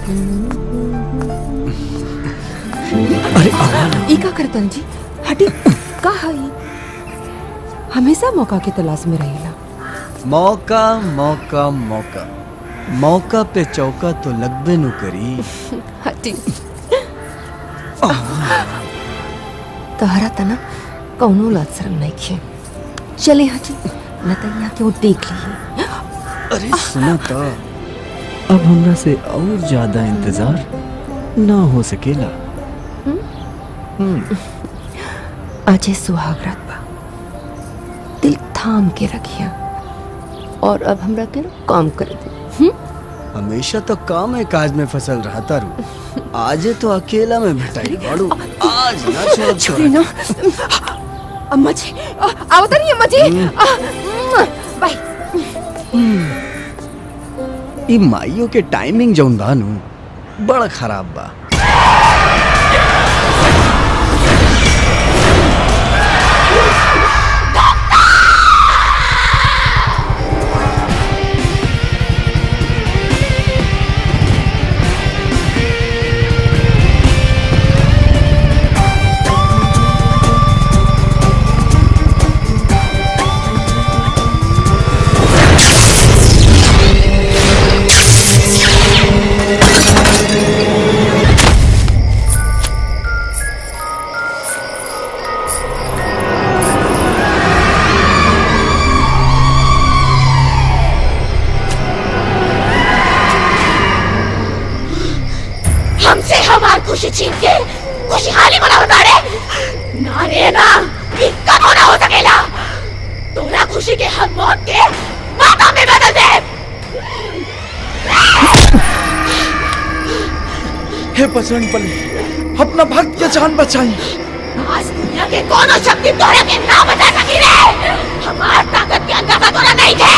अरे ई का करतन जी? हटी का है? हमेशा मौका के तलाश में रहेला। मौका मौका मौका मौका पे चौका तो लगबे नु करी। हटी। तहरा तना कौनो लाज शर्म नहीं खे। चले हटी न तो यहाँ के वो देख लिए। अरे सुना तो अब हमरा से और ज्यादा इंतजार ना हो सकेला। आज सुहागरात बा, दिल थाम के रखिया और अब हमरा के काम कर दे। हमेशा तो काम है काज में फसल रहा तारू, आज तो अकेला में भेटाई बाड़ू। आज ना छोड़ी ना अम्मा जी, आवता नहीं अम्मा जी। बाय। ई माइयों के टाइमिंग जौन बानू बड़ा खराब बा। हमसे हमार खुशी छीन के खुशहाली मनाओ तारे ना रे ना, ये कबो ना हो सकेला। तोरा खुशी के हम मौत के माता में बदल दे। हे बजरंग बली, अपना भक्त के जान बचाई। आज दुनिया के कोनो शक्ति तोरा के ना बचा सकी रे। हमार ताकत के अंदर तोरा नहीं थे।